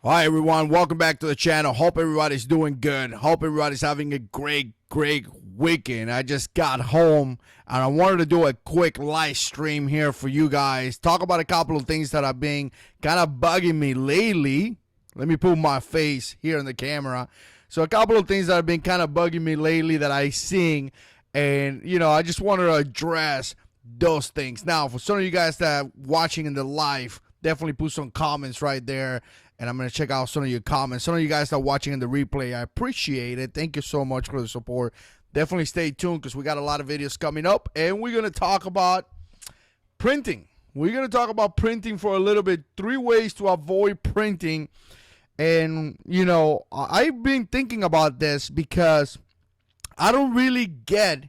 Hi everyone, welcome back to the channel. Hope everybody's doing good. Hope everybody's having a great weekend. I just got home and I wanted to do a quick live stream here for you guys. Talk about a couple of things that have been kind of bugging me lately. Let me put my face here in the camera. So a couple of things that have been kind of bugging me lately that I seen, and I just wanted to address those things. Now, for some of you guys that are watching in the live, definitely put some comments right there, and I'm going to check out some of your comments. Some of you guys that are watching in the replay, I appreciate it. Thank you so much for the support. Definitely stay tuned because we got a lot of videos coming up, and we're going to talk about printing. We're going to talk about printing for a little bit, 3 ways to avoid printing. And, I've been thinking about this because I don't really get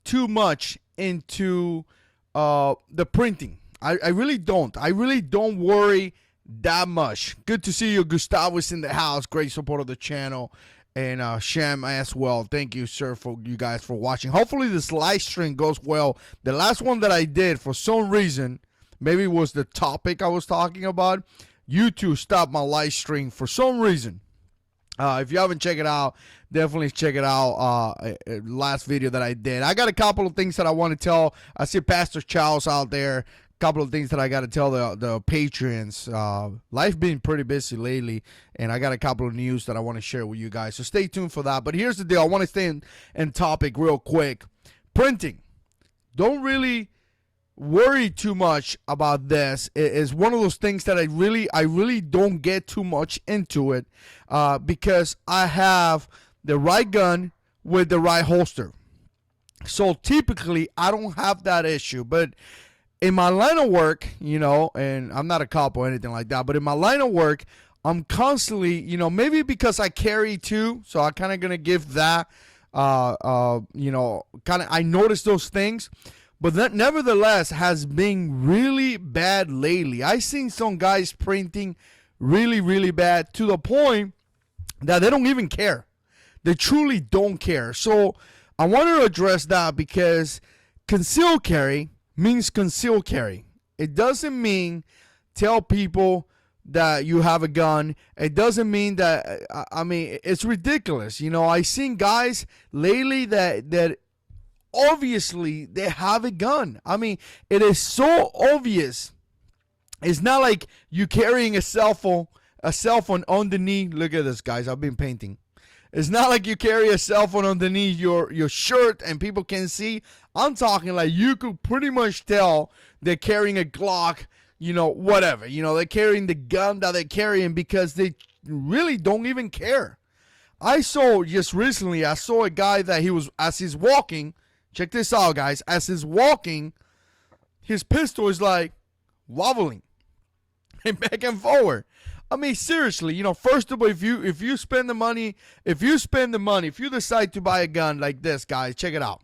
too much into the printing. I really don't. I really don't worry that much. Good to see you. Gustavo's in the house. Great support of the channel. And Sham as well. Thank you, sir, for you guys for watching. Hopefully this live stream goes well. The last one that I did, for some reason, maybe it was the topic I was talking about, YouTube stopped my live stream for some reason. If you haven't checked it out, definitely check it out. Last video that I did. I got a couple of things that I want to tell. I see Pastor Charles out there. Couple of things that I got to tell the patrons. Life been pretty busy lately, and I got a couple of news that I want to share with you guys. So stay tuned for that. But here's the deal. I want to stay in topic real quick. Printing. Don't really worry too much about this. It is one of those things that I really don't get too much into it because I have the right gun with the right holster. So typically I don't have that issue, but in my line of work, and I'm not a cop or anything like that, but in my line of work, I'm constantly, maybe because I carry two, so I kind of gonna give that, kind of, I notice those things, but that nevertheless has been really bad lately. I seen some guys printing really bad to the point that they don't even care. They truly don't care. So I want to address that because concealed carry means concealed carry. It doesn't mean tell people that you have a gun. It doesn't mean that, it's ridiculous. I seen guys lately that obviously they have a gun. It is so obvious. It's not like you carrying a cell phone on the knee. Look at this, guys. I've been painting. It's not like you carry a cell phone underneath your shirt and people can see. I'm talking like you could pretty much tell they're carrying a Glock, whatever. They're carrying the gun that they're carrying because they really don't even care. Just recently, I saw a guy that as he's walking, check this out, guys. As he's walking, his pistol is like wobbling and back and forward. Seriously, first of all, if you spend the money, if you decide to buy a gun like this, guys, check it out.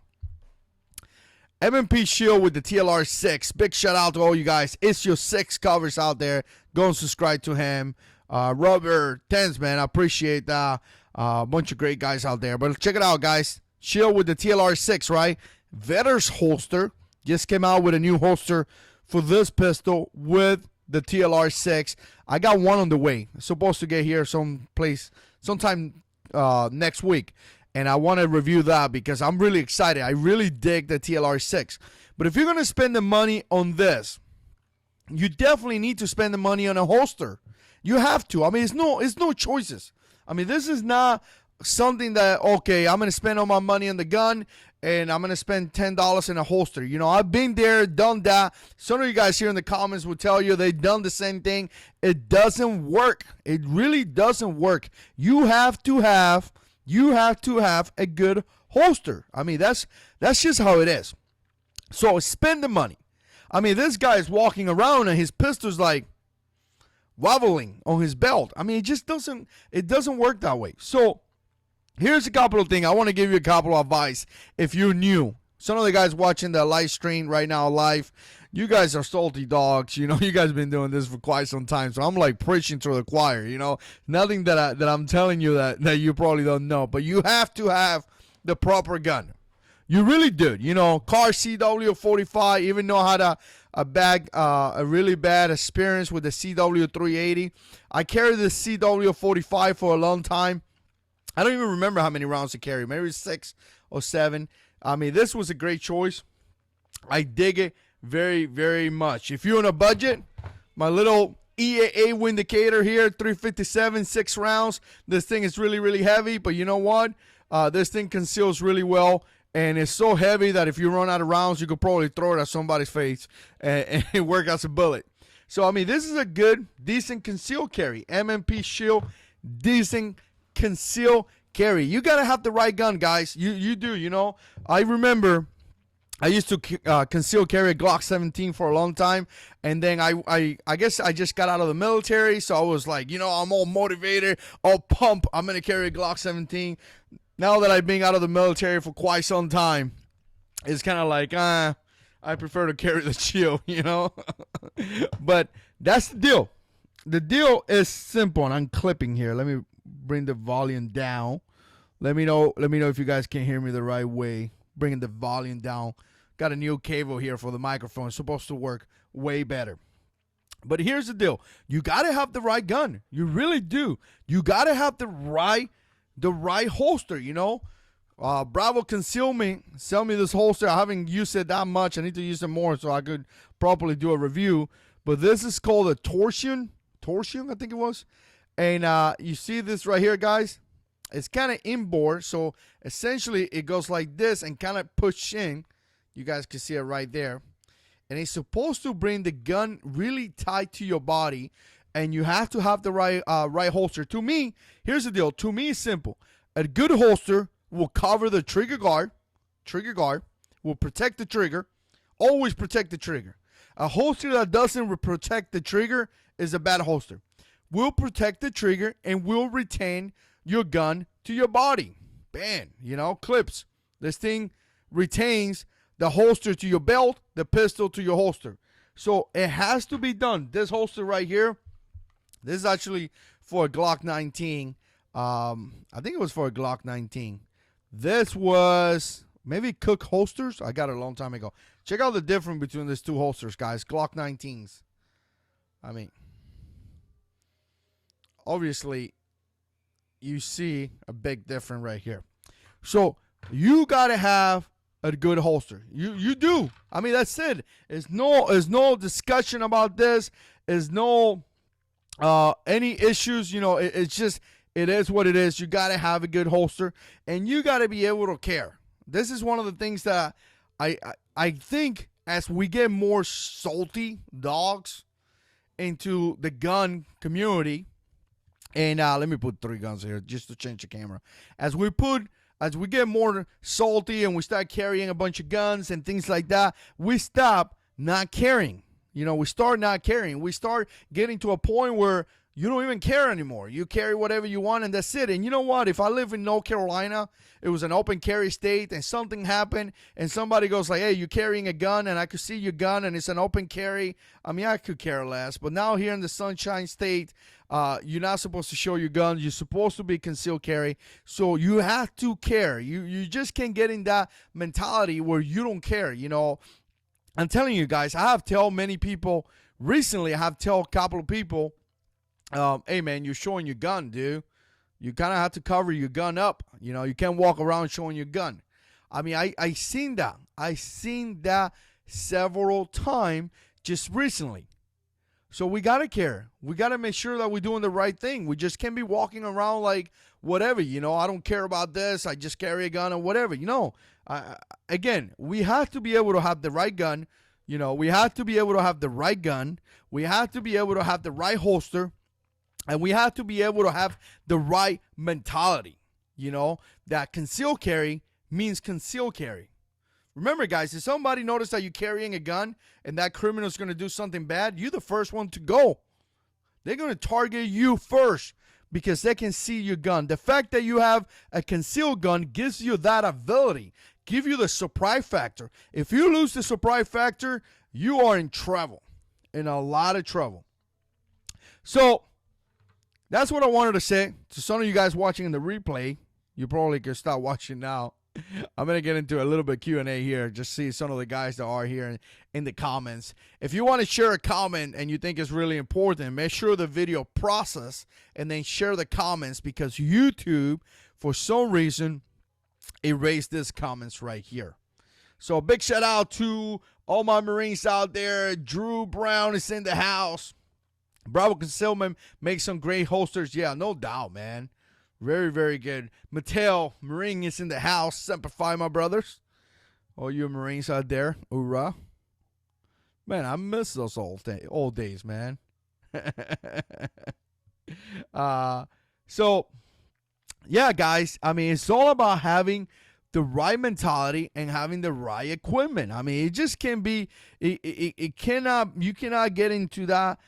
M&P Shield with the TLR6. Big shout out to all you guys. It's your 6 covers out there. Go and subscribe to him. Robert Tens, man, I appreciate that. A bunch of great guys out there. But check it out, guys. Shield with the TLR6, right? Vetter's holster. Just came out with a new holster for this pistol with the TLR6. I got one on the way. It's supposed to get here sometime next week. And I want to review that because I'm really excited. I really dig the TLR6. But if you're going to spend the money on this, you definitely need to spend the money on a holster. You have to. it's no choices. This is not something that, okay, I'm going to spend all my money on the gun and I'm going to spend $10 in a holster. I've been there, done that. Some of you guys here in the comments will tell you they've done the same thing. It doesn't work. It really doesn't work. You have to have a good holster. That's just how it is. So spend the money. This guy is walking around and his pistol's like wobbling on his belt. It just doesn't work that way. So here's a couple of things. I want to give you a couple of advice if you're new. Some of the guys watching the live stream right now live, you guys are salty dogs. You guys have been doing this for quite some time. So I'm like preaching to the choir, Nothing that I'm telling you that you probably don't know. But you have to have the proper gun. You really do. You know, car CW45, even though I had a really bad experience with the CW380. I carried the CW45 for a long time. I don't even remember how many rounds to carry. Maybe 6 or 7. I mean, this was a great choice. I dig it very, very much. If you're on a budget, my little EAA Windicator here, 357, 6 rounds. This thing is really, really heavy, but you know what? This thing conceals really well, and it's so heavy that if you run out of rounds, you could probably throw it at somebody's face and work as a bullet. So, I mean, this is a good, decent concealed carry. MMP Shield, decent concealed carry. You got to have the right gun, guys. You do, you know. I remember I used to conceal carry a Glock 17 for a long time, and then I guess I just got out of the military, so I was like, you know, I'm all motivated, all pumped. I'm going to carry a Glock 17. Now that I've been out of the military for quite some time, it's kind of like, I prefer to carry the shield, you know. But that's the deal. The deal is simple, and I'm clipping here. Let me bring the volume down. Let me know if you guys can hear me the right way. Bringing the volume down. Got a new cable here for the microphone. It's supposed to work way better. But here's the deal. You got to have the right gun. You really do. You got to have the right holster, you know. Bravo Concealment sell me this holster. I haven't used it that much. I need to use it more so I could properly do a review. But this is called a Torsion, I think it was. And you see this right here, guys? It's kind of inboard, so essentially it goes like this and kind of push in. You guys can see it right there. And it's supposed to bring the gun really tight to your body, and you have to have the right holster. To me, here's the deal. To me, it's simple. A good holster will cover the trigger guard, will protect the trigger, always protect the trigger. A holster that doesn't protect the trigger is a bad holster. Will protect the trigger and will retain your gun to your body. Bam, you know, clips. This thing retains the holster to your belt, the pistol to your holster. So it has to be done. This holster right here, this is actually for a Glock 19. I think it was for a Glock 19. This was maybe Cook holsters. I got it a long time ago. Check out the difference between these two holsters, guys. Glock 19s. I mean, obviously, you see a big difference right here. So you got to have a good holster. You do. I mean, that's it. There's no discussion about this. There's no any issues. You know, it's just, it is what it is. You got to have a good holster, and you got to be able to care. This is one of the things that I think as we get more salty dogs into the gun community. And let me put 3 guns here just to change the camera. As we get more salty and we start carrying a bunch of guns and things like that, we stop not caring. You know, we start not caring. We start getting to a point where you don't even care anymore. You carry whatever you want, and that's it. And you know what? If I live in North Carolina, it was an open carry state, and something happened, and somebody goes like, hey, you're carrying a gun, and I could see your gun, and it's an open carry. I mean, I could care less. But now here in the Sunshine State, you're not supposed to show your gun. You're supposed to be concealed carry. So you have to care. You just can't get in that mentality where you don't care. You know, I'm telling you guys, I have told many people recently, I have told a couple of people, hey, man, you're showing your gun, dude. You kind of have to cover your gun up. You know, you can't walk around showing your gun. I mean, I seen that. I seen that several times just recently. So we got to care. We got to make sure that we're doing the right thing. We just can't be walking around like whatever, you know, I don't care about this. I just carry a gun or whatever. You know, again, we have to be able to have the right gun. You know, we have to be able to have the right gun. We have to be able to have the right holster. And we have to be able to have the right mentality. You know, that concealed carry means concealed carry. Remember, guys, if somebody notices that you're carrying a gun and that criminal is going to do something bad, you're the first one to go. They're going to target you first because they can see your gun. The fact that you have a concealed gun gives you that ability, give you the surprise factor. If you lose the surprise factor, you are in trouble, in a lot of trouble. So that's what I wanted to say to some of you guys watching in the replay. You probably can start watching now. I'm going to get into a little bit Q&A here. Just see some of the guys that are here in the comments. If you want to share a comment and you think it's really important, make sure the video process and then share the comments, because YouTube, for some reason, erased these comments right here. So big shout out to all my Marines out there. Drew Brown is in the house. Bravo Concealment makes some great holsters. Yeah, no doubt, man. Very, very good. Mattel Marine is in the house. Semper Fi, my brothers. All you Marines out there. Hoorah. Man, I miss those old days, man. So, yeah, guys. I mean, it's all about having the right mentality and having the right equipment. I mean, it just can't be, you cannot get into that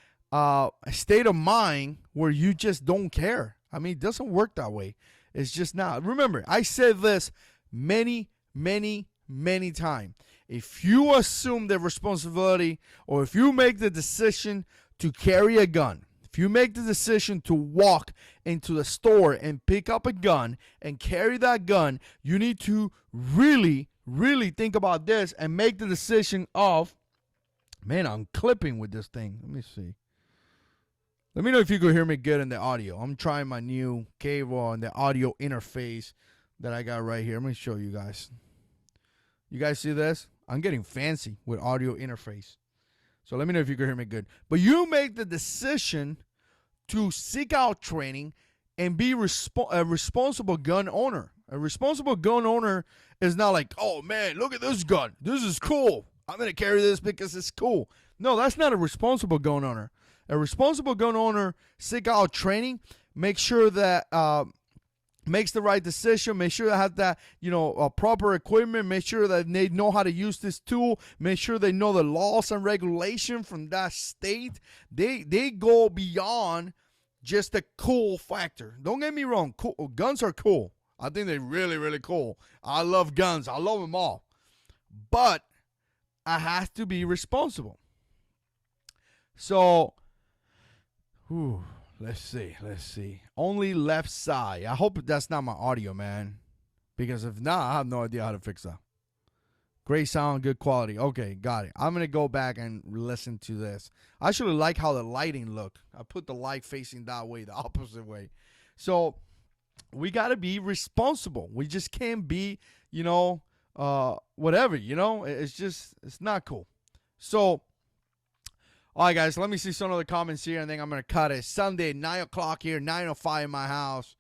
state of mind where you just don't care. I mean, it doesn't work that way. It's just not. Remember, I said this many times. If you assume the responsibility, or if you make the decision to carry a gun, if you make the decision to walk into the store and pick up a gun and carry that gun, you need to really think about this and make the decision of, man, I'm clipping with this thing. Let me see. Let me know if you can hear me good in the audio. I'm trying my new cable and the audio interface that I got right here. Let me show you guys. You guys see this? I'm getting fancy with audio interface. So let me know if you can hear me good. But you make the decision to seek out training and be a responsible gun owner. A responsible gun owner is not like, oh, man, look at this gun. This is cool. I'm going to carry this because it's cool. No, that's not a responsible gun owner. A responsible gun owner seek out training, make sure that makes the right decision, make sure they have that, proper equipment, make sure that they know how to use this tool, make sure they know the laws and regulation from that state. They go beyond just the cool factor. Don't get me wrong, guns are cool. I think they're really cool. I love guns. I love them all. But I have to be responsible. So, let's see. Only left side. I hope that's not my audio, man. Because if not, I have no idea how to fix that. Great sound, good quality. Okay, got it. I'm going to go back and listen to this. I actually like how the lighting look. I put the light facing that way, the opposite way. So, we got to be responsible. We just can't be, whatever, it's not cool. So, all right, guys, let me see some of the comments here, and then I'm going to cut it. Sunday, 9 o'clock here, 9:05 in my house.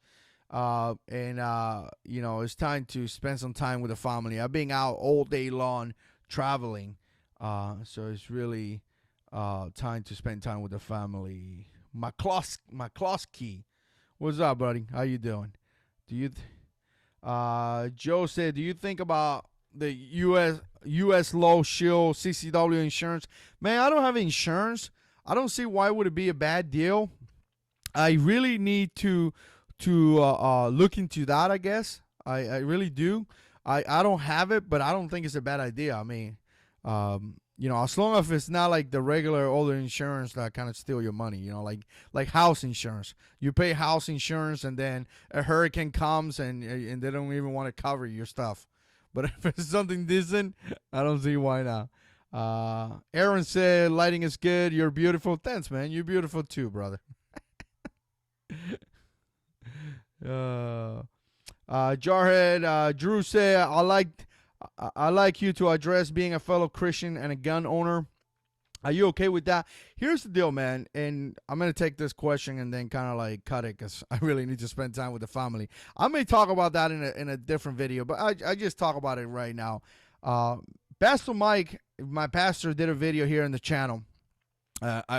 It's time to spend some time with the family. I've been out all day long traveling, so it's really time to spend time with the family. McCloskey, what's up, buddy? How you doing? Joe said, do you think about the U.S. Low Shield CCW insurance? Man, I don't have insurance. I don't see why would it be a bad deal. I really need to look into that, I guess. I really do. I don't have it, but I don't think it's a bad idea. I mean, as long as it's not like the regular older insurance that kind of steal your money, like house insurance. You pay house insurance and then a hurricane comes and they don't even want to cover your stuff. But if it's something decent, I don't see why not. Aaron said, lighting is good. You're beautiful. Thanks, man. You're beautiful too, brother. Jarhead, Drew said, I like you to address being a fellow Christian and a gun owner. Are you okay with that? Here's the deal, man, and I'm going to take this question and then kind of like cut it because I really need to spend time with the family. I may talk about that in a different video, but I just talk about it right now. Pastor Mike, my pastor, did a video here in the channel.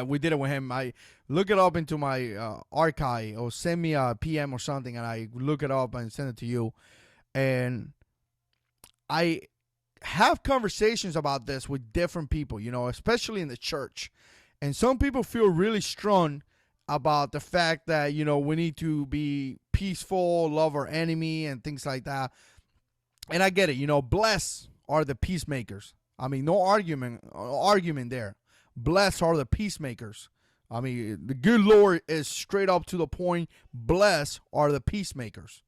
We did it with him. I look it up into my archive or send me a PM or something, and I look it up and send it to you. And I have conversations about this with different people, especially in the church. And some people feel really strong about the fact that, we need to be peaceful, love our enemy, and things like that. And I get it. Blessed are the peacemakers. I mean, no argument there. Blessed are the peacemakers. I mean, the good Lord is straight up to the point. Blessed are the peacemakers.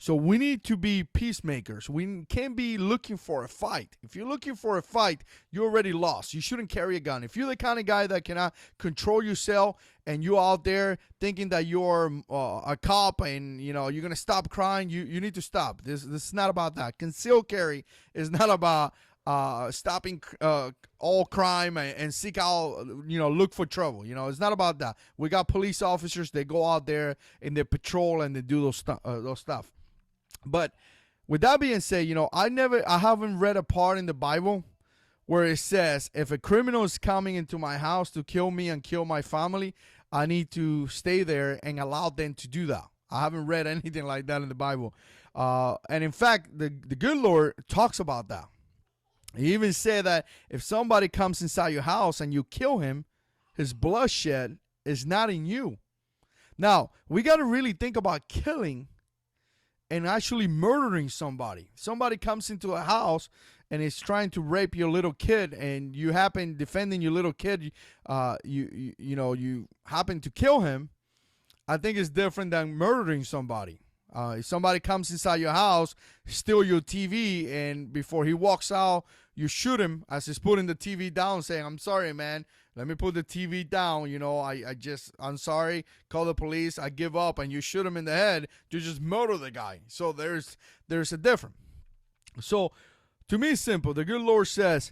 So we need to be peacemakers. We can't be looking for a fight. If you're looking for a fight, you're already lost. You shouldn't carry a gun. If you're the kind of guy that cannot control yourself and you're out there thinking that you're a cop and you're gonna stop crime, you need to stop. This is not about that. Concealed carry is not about stopping all crime and seek out, look for trouble. It's not about that. We got police officers. They go out there and they patrol and they do those stuff. But with that being said, I haven't read a part in the Bible where it says if a criminal is coming into my house to kill me and kill my family, I need to stay there and allow them to do that. I haven't read anything like that in the Bible. And in fact, the good Lord talks about that. He even said that if somebody comes inside your house and you kill him, his bloodshed is not in you. Now, we got to really think about killing and actually murdering somebody. Somebody comes into a house and is trying to rape your little kid, and you happen defending your little kid. You happen to kill him. I think it's different than murdering somebody. If somebody comes inside your house, steal your TV, and before he walks out, you shoot him as he's putting the TV down, saying, "I'm sorry, man. Let me put the TV down. I'm sorry. Call the police. I give up." And you shoot him in the head. You just murder the guy. So there's a difference. So to me, it's simple. The good Lord says,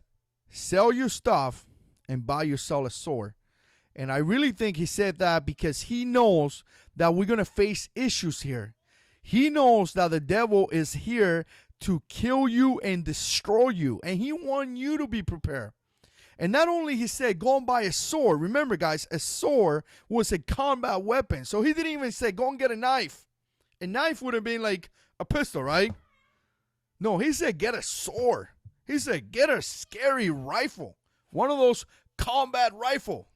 sell your stuff and buy yourself a sword. And I really think he said that because he knows that we're going to face issues here. He knows that the devil is here to kill you and destroy you. And he wants you to be prepared. And not only he said, go and buy a sword. Remember, guys, a sword was a combat weapon. So he didn't even say, go and get a knife. A knife would have been like a pistol, right? No, he said, get a sword. He said, get a scary rifle. One of those combat rifle,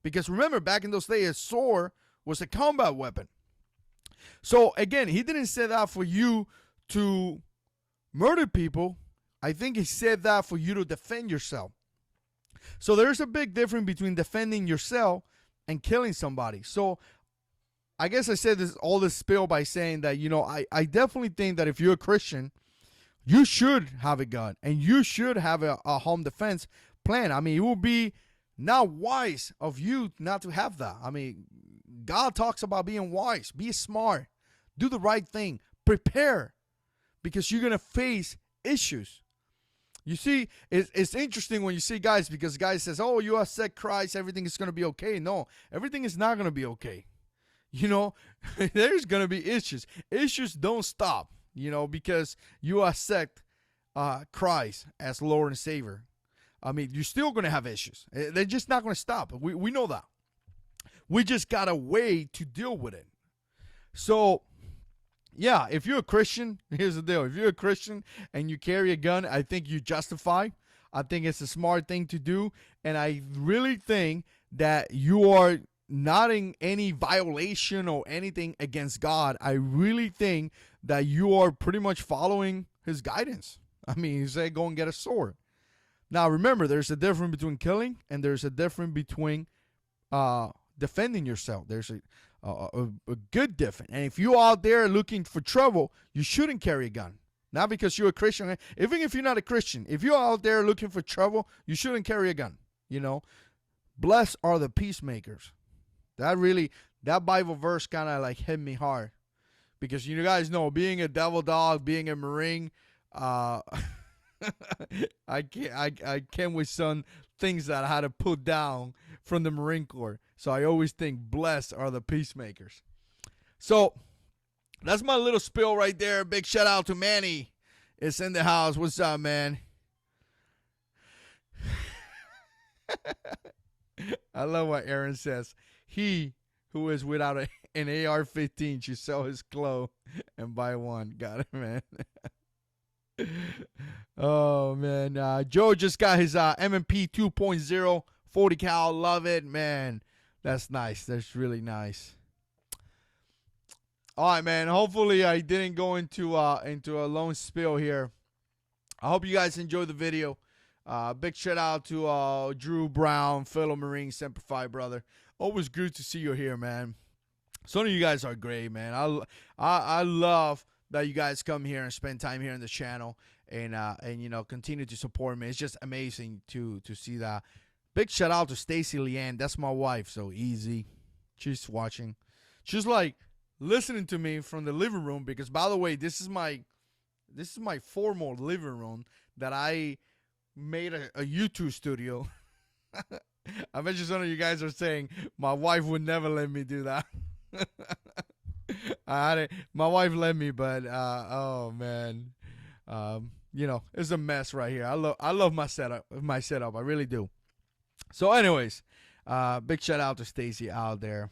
Because remember, back in those days, a sword was a combat weapon. So, again, he didn't say that for you to murder people. I think he said that for you to defend yourself. So there's a big difference between defending yourself and killing somebody. So I guess I said all this spill by saying that, I definitely think that if you're a Christian, you should have a gun and you should have a home defense plan. I mean, it would be not wise of you not to have that. I mean, God talks about being wise, be smart, do the right thing, prepare, because you're going to face issues. You see, it's interesting when you see guys, because guys says, oh, you accept Christ, everything is going to be okay. No, everything is not going to be okay. There's going to be issues. Issues don't stop, because you accept Christ as Lord and Savior. I mean, you're still going to have issues. They're just not going to stop. We know that. We just got a way to deal with it. So, yeah, if you're a Christian, here's the deal. If you're a Christian and you carry a gun, I think you justify. I think it's a smart thing to do. And I really think that you are not in any violation or anything against God. I really think that you are pretty much following his guidance. I mean, he said, go and get a sword. Now, remember, there's a difference between killing and there's a difference between defending yourself. There's a good difference. And if you're out there looking for trouble, you shouldn't carry a gun. Not because you're a Christian. Even if you're not a Christian, if you're out there looking for trouble, you shouldn't carry a gun. Blessed are the peacemakers. That Bible verse kind of like hit me hard. Because you guys know, being a devil dog, being a Marine, I came with some things that I had to put down from the Marine Corps. So I always think blessed are the peacemakers. So that's my little spill right there. Big shout out to Manny. It's in the house. What's up, man? I love what Aaron says. He who is without an AR-15 should sell his clothes and buy one. Got it, man. Oh, man. Joe just got his M&P 2.0 40 cal. Love it, man. That's nice. That's really nice. All right, man. Hopefully I didn't go into a long spill here. I hope you guys enjoyed the video. Big shout out to Drew Brown, fellow Marine, Semper Fi, brother. Always good to see you here, man. Some of you guys are great, man. I love that you guys come here and spend time here on the channel and you know continue to support me. It's just amazing to see that. Big shout out to Stacy Leanne. That's my wife. So easy. She's watching. She's like listening to me from the living room because, by the way, this is my formal living room that I made a YouTube studio. I bet you some of you guys are saying my wife would never let me do that. My wife let me, but oh man, you know it's a mess right here. I love my setup. I really do. So, anyways, big shout out to Stacy out there.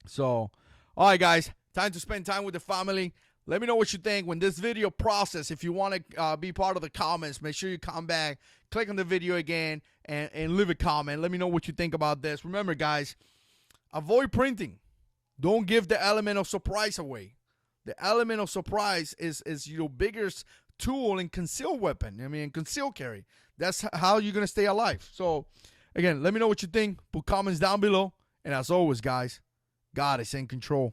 So, all right, guys, time to spend time with the family. Let me know what you think when this video process. If you want to be part of the comments, make sure you come back, click on the video again, and leave a comment. Let me know what you think about this. Remember, guys, avoid printing. Don't give the element of surprise away. The element of surprise is your biggest tool in concealed weapon. I mean, concealed carry. That's how you're going to stay alive. So, again, let me know what you think. Put comments down below. And as always, guys, God is in control.